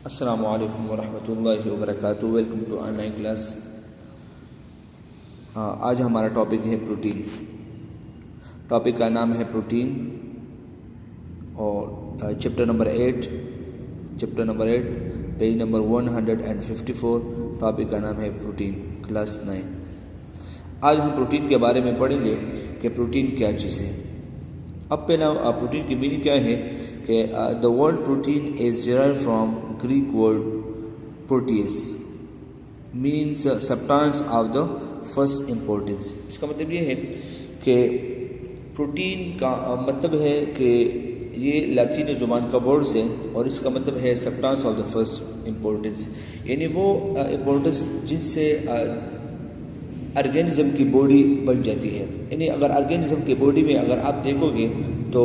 السلام علیکم ورحمۃ اللہ وبرکاتہ. Welcome to online class. آج ہمارا ٹاپک ہے پروٹین. ٹاپک کا نام ہے پروٹین اور chapter number 8 page number 154. Topic کا نام ہے پروٹین، کلاس 9. آج ہم پروٹین کے بارے میں پڑھیں گے کہ پروٹین کیا چیز ہے. اب پہلا پروٹین کی میننگ کیا ہے کہ the word protein is derived from Greek word proteios means substance of the first importance. اس کا مطلب یہ ہے کہ پروٹین کا مطلب ہے کہ یہ لاطینی زبان کا ورڈز ہے اور اس کا مطلب ہے substance of the first importance, یعنی وہ امپورٹنس جن سے آرگینزم کی باڈی بن جاتی ہے. یعنی اگر آرگینزم کی باڈی میں اگر آپ دیکھو گے تو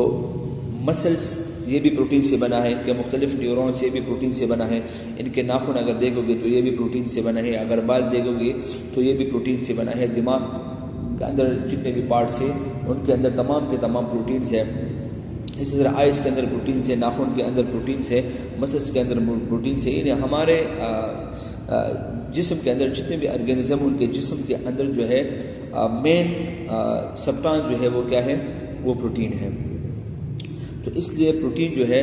مسلس یہ بھی پروٹین سے بنا ہے، ان کے مختلف نیورونس یہ بھی پروٹین سے بنا ہے. ان کے ناخن اگر دیکھو گے تو یہ بھی پروٹین سے بنا ہے. اگر بال دیکھو گے تو یہ بھی پروٹین سے بنا ہے. دماغ کے اندر جتنے بھی پارٹس ہیں ان کے اندر تمام کے تمام پروٹینز ہیں. اسی طرح آئس کے اندر پروٹینز ہے، ناخن کے اندر پروٹینز ہے، مسلس کے اندر پروٹینز ہے. یعنی ہمارے جسم کے اندر جتنے بھی آرگینزم ان کے جسم کے اندر جو ہے مین سبسٹانس جو ہے وہ کیا ہے، وہ پروٹین ہے. تو اس لیے پروٹین جو ہے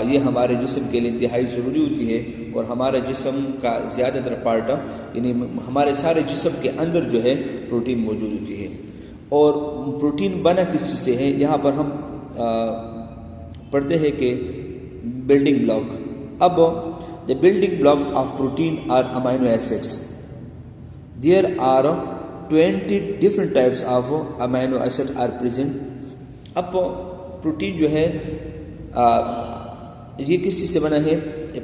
یہ ہمارے جسم کے لیے انتہائی ضروری ہوتی ہے اور ہمارے جسم کا زیادہ تر پارٹ یعنی ہمارے سارے جسم کے اندر جو ہے پروٹین موجود ہوتی ہے. اور پروٹین بنا کس چیز سے ہے، یہاں پر ہم پڑھتے ہیں کہ بلڈنگ بلاک. اب the building block of protein are amino acids. There are 20 different types of amino acids are present. اب پروٹین جو ہے یہ کس چیز سے بنا ہے؟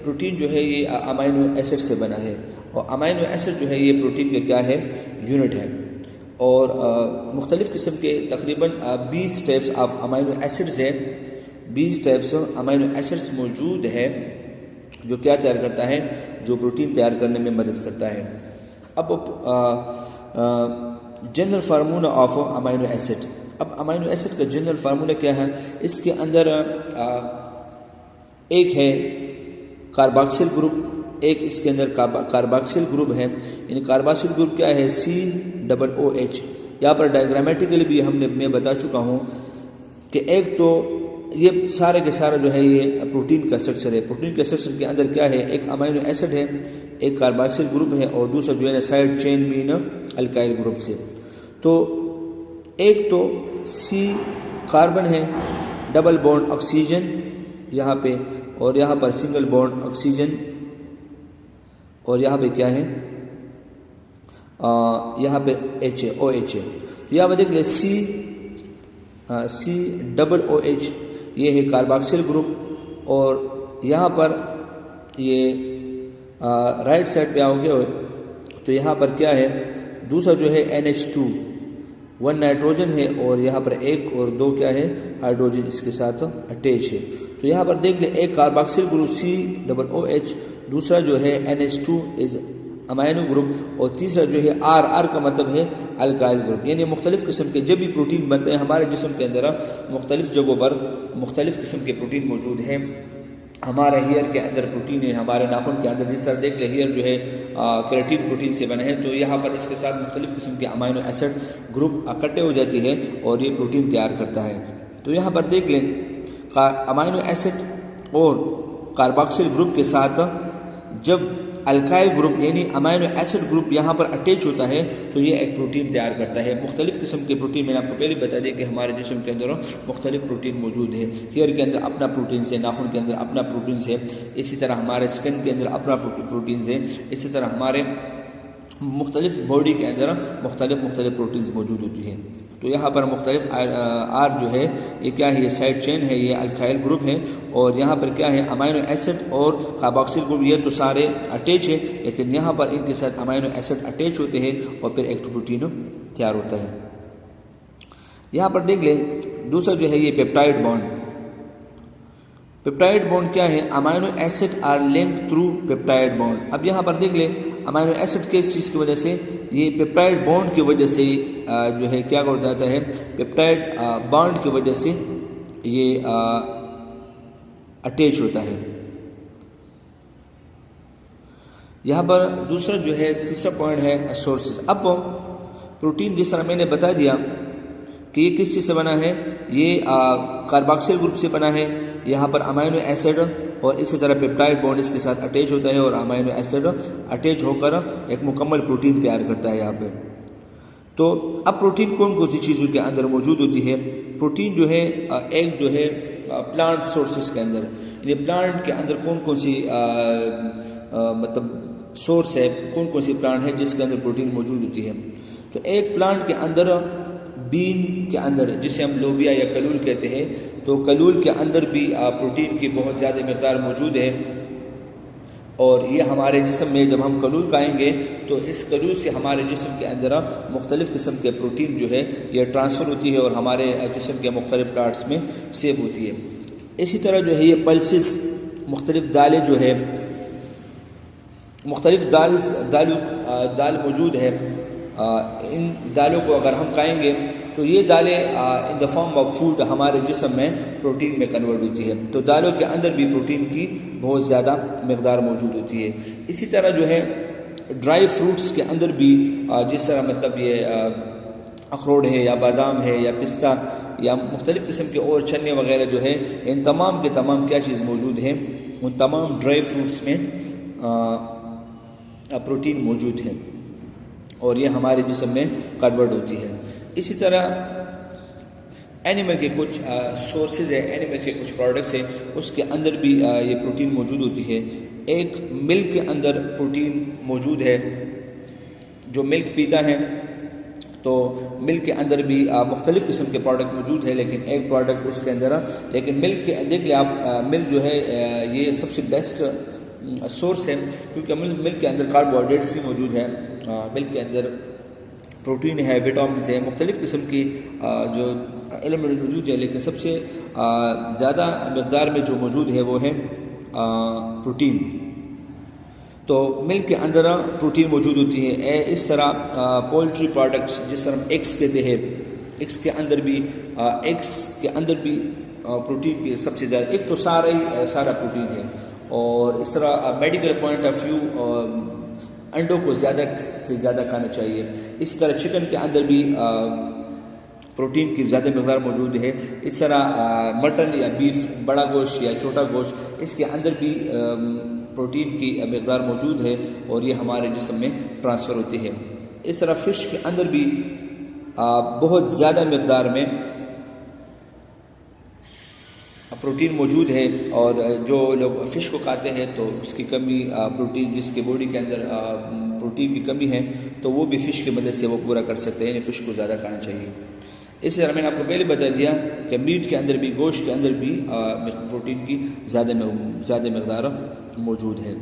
پروٹین جو ہے یہ امینو ایسڈ سے بنا ہے اور امینو ایسڈ جو ہے یہ پروٹین کا کیا ہے، یونٹ ہے. اور مختلف قسم کے تقریباً 20 ٹائپس آف امینو ایسڈز ہیں. 20 ٹائپس امینو ایسڈز موجود ہے جو کیا تیار کرتا ہے، جو پروٹین تیار کرنے میں مدد کرتا ہے. اب general formula of amino acid. اب امینو ایسڈ کا جنرل فارمولا کیا ہے؟ اس کے اندر ایک ہے کارباکسل گروپ، ایک اس کے اندر کارباکسل گروپ ہے. یعنی کارباکسل گروپ کیا ہے، COOH. یہاں پر ڈائیگرامیٹیکلی بھی میں بتا چکا ہوں کہ ایک تو یہ سارے کے سارا جو ہے یہ پروٹین کا اسٹرکچر ہے. پروٹین کے اسٹرکچر کے اندر کیا ہے، ایک امینو ایسڈ ہے، ایک کارباکسل گروپ ہے اور دوسرا جو ہے نا سائڈ چین بھی نا الکائل گروپ سے. تو ایک تو C کاربن ہے، ڈبل بونڈ آکسیجن یہاں پہ، اور یہاں پر سنگل بونڈ آکسیجن، اور یہاں پہ کیا ہے، یہاں پہ OH ہے. تو یہاں پہ دیکھ لیں COOH یہ ہے کارباکسل گروپ. اور یہاں پر یہ رائٹ سائڈ پہ آؤ گے تو یہاں پر کیا ہے، دوسرا جو ہے NH2، 1 نائٹروجن ہے اور یہاں پر 1 اور 2 کیا ہے، ہائیڈروجن اس کے ساتھ اٹیچ ہے. تو یہاں پر دیکھ لیں ایک کارباکسل گروپ COOH، دوسرا جو ہے NH2 از امینو گروپ، اور تیسرا جو ہے R کا مطلب ہے الکائل گروپ. یعنی مختلف قسم کے جب بھی پروٹین بنتے ہیں ہمارے جسم کے اندر مختلف جگہوں پر مختلف قسم کے پروٹین موجود ہیں. ہمارے ہیئر کے اندر پروٹین ہے، ہمارے ناخن کے اندر جس طرح دیکھ لیں ہیئر جو ہے کیراٹین پروٹین سے بنا ہے. تو یہاں پر اس کے ساتھ مختلف قسم کے امینو ایسڈ گروپ اکٹھے ہو جاتی ہے اور یہ پروٹین تیار کرتا ہے. تو یہاں پر دیکھ لیں امینو ایسڈ اور کارباکسل گروپ کے ساتھ جب الکائل گروپ یعنی امینو ایسڈ گروپ یہاں پر اٹیچ ہوتا ہے تو یہ ایک پروٹین تیار کرتا ہے. مختلف قسم کے پروٹین میں نے آپ کو پہلے بتا دیا کہ ہمارے جسم کے اندر مختلف پروٹین موجود ہے. ہیئر کے اندر اپنا پروٹینز ہے، ناخن کے اندر اپنا پروٹینز ہے، اسی طرح ہمارے اسکن کے اندر اپنا پروٹینز ہے، اسی طرح ہمارے مختلف باڈی کے اندر مختلف پروٹینز موجود ہوتی ہیں. تو یہاں پر مختلف R جو ہے یہ کیا ہے، یہ سائڈ چین ہے، یہ الکائل گروپ ہے. اور یہاں پر کیا ہے، امینو ایسڈ اور کارباکسل گروپ یہ تو سارے اٹیچ ہے، لیکن یہاں پر ان کے ساتھ امینو ایسڈ اٹیچ ہوتے ہیں اور پھر ایک پروٹین تیار ہوتا ہے. یہاں پر دیکھ لیں دوسرا جو ہے یہ پیپٹائڈ بانڈ. پیپٹائڈ بانڈ کیا ہے، amino acid are link through peptide bond. اب یہاں پر دیکھ لیں امینو ایسڈ کس چیز کی وجہ سے، یہ پیپٹائڈ بانڈ کی وجہ سے جو ہے کیا ہو جاتا ہے، پیپٹائڈ بانڈ کی وجہ سے یہ اٹیچ ہوتا ہے. یہاں پر دوسرا جو ہے تیسرا پوائنٹ ہے سورسز. اب پروٹین جس طرح میں نے بتا دیا کہ یہ کس چیز سے بنا ہے, یہ کارباکسل گروپ سے بنا ہے. یہاں پر امینو ایسڈ اور اسی طرح پیپٹائڈ بانڈ اس کے ساتھ اٹیچ ہوتا ہے اور امینو ایسڈ اٹیچ ہو کر ایک مکمل پروٹین تیار کرتا ہے یہاں پہ. تو اب پروٹین کون کون سی چیزوں کے اندر موجود ہوتی ہے؟ پروٹین جو ہے ایک جو ہے پلانٹ سورسز کے اندر, یعنی پلانٹ کے اندر کون کون سی مطلب سورس ہے, کون کون سی پلانٹ ہے جس کے اندر پروٹین موجود ہوتی ہے. تو ایک پلانٹ کے اندر بین کے اندر, جسے ہم لوبیا یا کلول کہتے ہیں, تو کلول کے اندر بھی پروٹین کی بہت زیادہ مقدار موجود ہے. اور یہ ہمارے جسم میں جب ہم کلول کھائیں گے تو اس کلول سے ہمارے جسم کے اندر مختلف قسم کے پروٹین جو ہے یہ ٹرانسفر ہوتی ہے اور ہمارے جسم کے مختلف پارٹس میں سیو ہوتی ہے. اسی طرح جو ہے یہ پلسز, مختلف دالیں جو ہے, مختلف دال موجود ہے. ان دالوں کو اگر ہم کھائیں گے تو یہ دالیں ان دا فارم آف فوڈ ہمارے جسم میں پروٹین میں کنورٹ ہوتی ہے. تو دالوں کے اندر بھی پروٹین کی بہت زیادہ مقدار موجود ہوتی ہے. اسی طرح جو ہے ڈرائی فروٹس کے اندر بھی جس طرح مطلب یہ اخروٹ ہے یا بادام ہے یا پستہ یا مختلف قسم کے اور چنے وغیرہ جو ہے, ان تمام کے تمام کیا چیز موجود ہیں, ان تمام ڈرائی فروٹس میں پروٹین موجود ہے اور یہ ہمارے جسم میں کنورٹ ہوتی ہے. اسی طرح اینیمل کے کچھ سورسز ہیں, اینیمل کے کچھ پروڈکٹس ہیں, اس کے اندر بھی یہ پروٹین موجود ہوتی ہے. ایک ملک کے اندر پروٹین موجود ہے. جو ملک پیتا ہے تو ملک کے اندر بھی مختلف قسم کے پروڈکٹ موجود ہے, لیکن ایک پروڈکٹ اس کے اندر, لیکن ملک کے دیکھ لیں آپ, ملک جو ہے یہ سب سے بیسٹ سورس ہے, کیونکہ ملک کے اندر کاربوہائیڈریٹس بھی موجود ہیں, ملک کے اندر پروٹین ہے, وٹامنس ہے, مختلف قسم کی جو ایلیمنٹ موجود ہے, لیکن سب سے زیادہ مقدار میں جو موجود ہے وہ ہے پروٹین. تو ملک کے اندر پروٹین موجود ہوتی ہے. اس طرح پولٹری پروڈکٹس جس طرح ہم ایگس کہتے ہیں, ایگس کے اندر بھی پروٹین کی سب سے زیادہ, ایک تو سارا پروٹین ہے. اور اس طرح میڈیکل پوائنٹ آف ویو انڈوں کو زیادہ سے زیادہ کھانا چاہیے. اس طرح چکن کے اندر بھی پروٹین کی زیادہ مقدار موجود ہے. اس طرح مٹن یا بیف, بڑا گوشت یا چھوٹا گوشت, اس کے اندر بھی پروٹین کی مقدار موجود ہے اور یہ ہمارے جسم میں ٹرانسفر ہوتی ہے. اس طرح فش کے اندر بھی بہت زیادہ مقدار میں پروٹین موجود ہے. اور جو لوگ فش کو کھاتے ہیں تو اس کی کمی پروٹین, جس کے باڈی کے اندر پروٹین کی کمی ہے تو وہ بھی فش کی مدد سے وہ پورا کر سکتے ہیں, یعنی فش کو زیادہ کھانا چاہیے. اسی طرح میں نے آپ کو پہلے بتا دیا کہ میٹ کے اندر بھی, گوشت کے اندر بھی پروٹین کی زیادہ مقدار موجود ہے.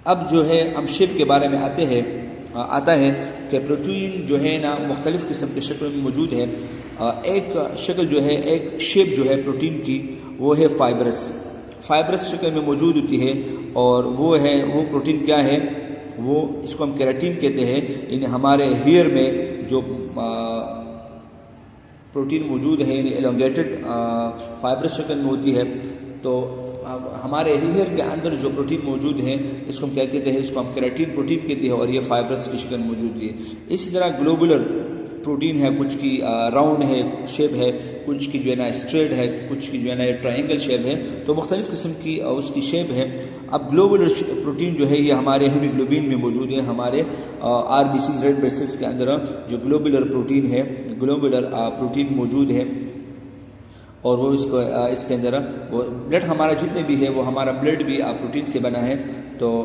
اب جو ہے ہم شیپ کے بارے میں آتا ہے کہ پروٹین جو ہے نا مختلف قسم کے شکل میں موجود ہے. ایک شکل جو ہے, ایک شیپ جو ہے پروٹین کی, وہ ہے فائبرس شکل میں موجود ہوتی ہے. اور وہ پروٹین کیا ہے, وہ اس کو ہم کیراٹین کہتے ہیں. یعنی ہمارے ہیئر میں جو پروٹین موجود ہے, یعنی ایلونگیٹڈ فائبرس شکل میں ہوتی ہے. تو ہمارے ہیئر کے اندر جو پروٹین موجود ہے اس کو ہم کیا کہتے ہیں, اس کو ہم کیراٹین پروٹین کہتے ہیں, اور یہ فائبرس کی شکل میں موجود ہے. اسی طرح گلوبولر پروٹین ہے, کچھ کی راؤنڈ ہے شیپ ہے, کچھ کی جو ہے نا اسٹریٹ ہے, کچھ کی جو ہے نا ٹرائنگل شیپ ہے. تو مختلف قسم کی اس کی شیپ ہے. اب گلوبولر پروٹین جو ہے یہ ہمارے ہیموگلوبین میں موجود ہے. ہمارے R B Cs, red blood cells کے اندر جو گلوبولر پروٹین موجود ہے. اور وہ اس کے اندر وہ بلڈ ہمارا جتنے بھی ہے, وہ ہمارا بلڈ بھی پروٹین سے بنا ہے. تو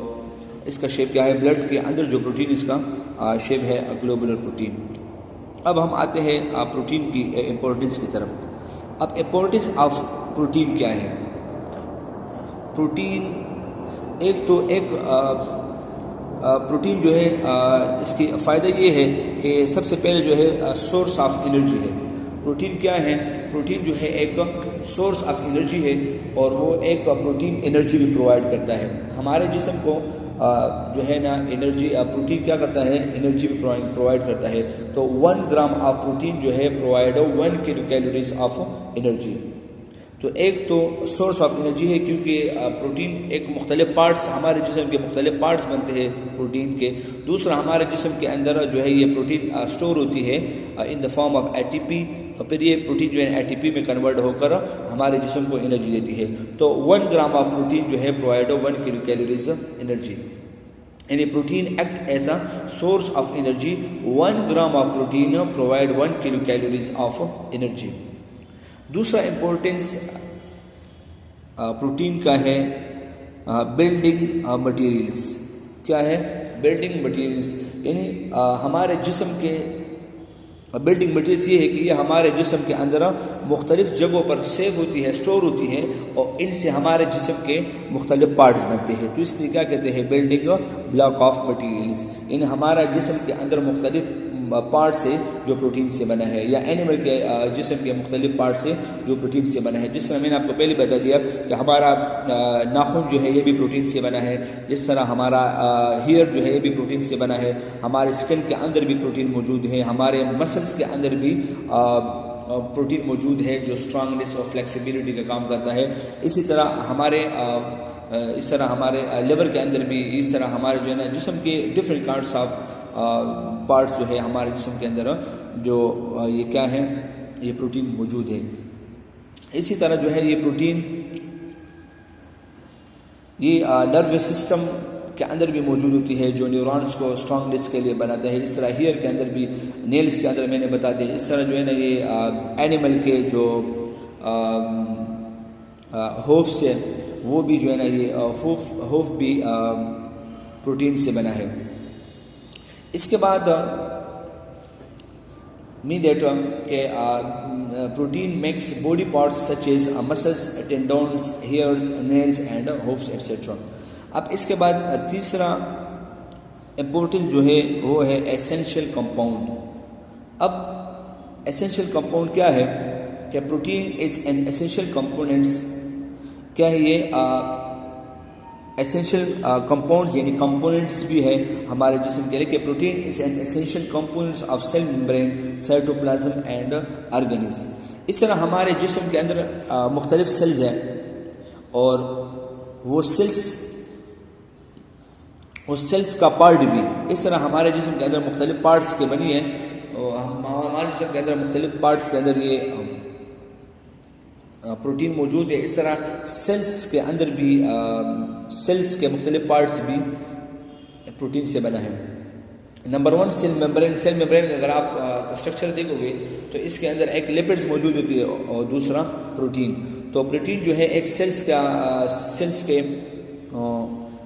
اس کا شیپ کیا ہے, بلڈ کے اندر جو پروٹین اس کا شیپ ہے گلوبولر پروٹین. اب ہم آتے ہیں پروٹین کی امپورٹنس کی طرف. اب امپورٹنس آف پروٹین کیا ہے؟ پروٹین ایک پروٹین جو ہے اس کی فائدہ یہ ہے کہ سب سے پہلے جو ہے سورس آف انرجی ہے. پروٹین کیا ہے؟ پروٹین جو ہے ایک سورس آف انرجی ہے, اور وہ ایک پروٹین انرجی بھی پرووائڈ کرتا ہے ہمارے جسم کو. جو ہے نا انرجی, پروٹین کیا کرتا ہے, انرجی بھی پرووائڈ کرتا ہے. تو 1 گرام آف پروٹین جو ہے provide 1 kilo calories of energy. تو ایک تو سورس آف انرجی ہے کیونکہ پروٹین ایک مختلف پارٹس ہمارے جسم کے مختلف پارٹس بنتے ہیں پروٹین کے. دوسرا ہمارے جسم کے اندر جو ہے یہ پروٹین اسٹور ہوتی ہے in the form of A T P, اور پھر یہ پروٹین جو ہے اے ٹی پی میں کنورٹ ہو کر ہمارے جسم کو انرجی دیتی ہے. تو 1 گرام آف پروٹین جو ہے پرووائڈ 1 کلو کیلوریز انرجی. یعنی protein act as a source of energy. 1 gram of protein provide 1 kilo calories of energy. دوسرا امپورٹنس پروٹین کا ہے بلڈنگ مٹیریلز. کیا ہے؟ Building materials. یعنی ہمارے جسم کے بلڈنگ مٹیریلز یہ ہے کہ یہ ہمارے جسم کے اندر مختلف جگہوں پر سیو ہوتی ہے, اسٹور ہوتی ہے, اور ان سے ہمارے جسم کے مختلف پارٹس بنتے ہیں. تو اس لیے کیا کہتے ہیں؟ Building block of materials. یعنی ہمارا جسم کے اندر مختلف پارٹ سے جو پروٹین سے بنا ہے, یا اینیمل کے جسم کے مختلف پارٹ سے جو پروٹین سے بنا ہے. جس طرح میں نے آپ کو پہلے بتا دیا کہ ہمارا ناخن جو ہے یہ بھی پروٹین سے بنا ہے, جس طرح ہمارا ہیئر جو ہے یہ بھی پروٹین سے بنا ہے, ہمارے اسکن کے اندر بھی پروٹین موجود ہے, ہمارے مسلس کے اندر بھی پروٹین موجود ہے جو اسٹرانگنیس اور فلیکسیبلٹی کا کام کرتا ہے. اسی طرح ہمارے لیور کے اندر بھی, اس طرح ہمارے جو ہے نا جسم کے ڈفرینٹ کارڈس آف پارٹس جو ہے ہمارے جسم کے اندر جو یہ کیا ہے, یہ پروٹین موجود ہے. اسی طرح جو ہے یہ پروٹین یہ نروس سسٹم کے اندر بھی موجود ہوتی ہے جو نیورونز کو اسٹرانگنیس کے لیے بناتا ہے. اس طرح ہیئر کے اندر بھی, نیلز کے اندر میں نے بتا دیا. اس طرح جو ہے نا یہ اینیمل کے جو ہوفس ہے وہ بھی جو ہے نا یہ ہوف بھی پروٹین سے بنا ہے. اس کے بعد کہ protein makes body parts such as muscles, tendons, hairs, nails and hoofs etcetera. اب اس کے بعد تیسرا امپورٹنس جو ہے وہ ہے ایسینشیل کمپاؤنڈ. اب ایسینشیل کمپاؤنڈ کیا ہے کہ protein is an essential components. کیا ہے یہ ایسینشیل کمپاؤنڈز یعنی کمپوننٹس بھی ہے ہمارے جسم کے لیے, کہ protein is an essential components of cell membrane, cytoplasm and organs. اس طرح ہمارے جسم کے اندر مختلف سیلز ہیں, اور وہ سیلز کا پارٹ بھی اس طرح ہمارے جسم کے اندر مختلف پارٹس کے بنی ہے. ہمارے جسم کے اندر مختلف پارٹس کے اندر یہ پروٹین موجود ہے. اس طرح سیلز کے اندر بھی سیلز کے مختلف پارٹس بھی پروٹین سے بنا ہے. Number 1 cell membrane. Cell membrane اگر آپ اسٹرکچر دیکھو گے تو اس کے اندر ایک لیپڈز موجود ہوتی ہے اور دوسرا پروٹین. تو پروٹین جو ہے ایک سیلز کے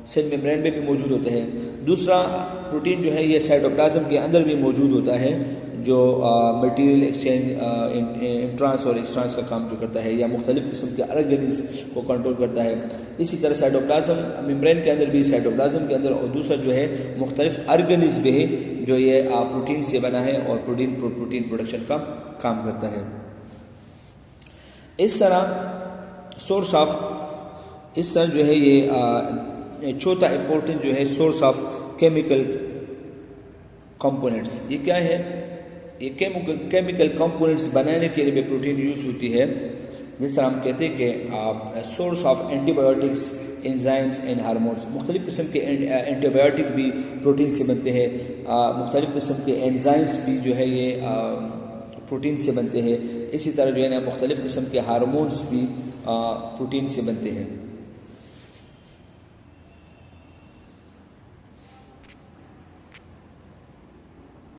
سیل ممبرین میں بھی موجود ہوتا ہے. دوسرا پروٹین جو ہے یہ سائٹوپلازم کے اندر بھی موجود ہوتا ہے جو مٹیریل ایکسچینج انٹرانس اور ایکسٹرانس کا کام جو کرتا ہے, یا مختلف قسم کے آرگنز کو کنٹرول کرتا ہے. اسی طرح سائٹوپلازم ممبرین کے اندر بھی, سائٹوپلازم کے اندر, اور دوسرا جو ہے مختلف آرگنز بھی ہے جو یہ پروٹین سے بنا ہے اور پروٹین پروڈکشن کا کام کرتا ہے. اس طرح جو ہے یہ چوتھا امپورٹنٹ جو ہے سورس آف کیمیکل کمپوننٹس. یہ کیا ہے؟ یہ کیمیکل کمپوننٹس بنانے کے لیے بھی پروٹین یوز ہوتی ہے. جس طرح ہم کہتے ہیں کہ source of antibiotics, enzymes and hormones. مختلف قسم کے اینٹی بایوٹک بھی پروٹین سے بنتے ہیں, مختلف قسم کے انزائمز بھی جو ہے یہ پروٹین سے بنتے ہیں. اسی طرح جو ہے نا مختلف قسم کے ہارمونس بھی پروٹین سے بنتے ہیں.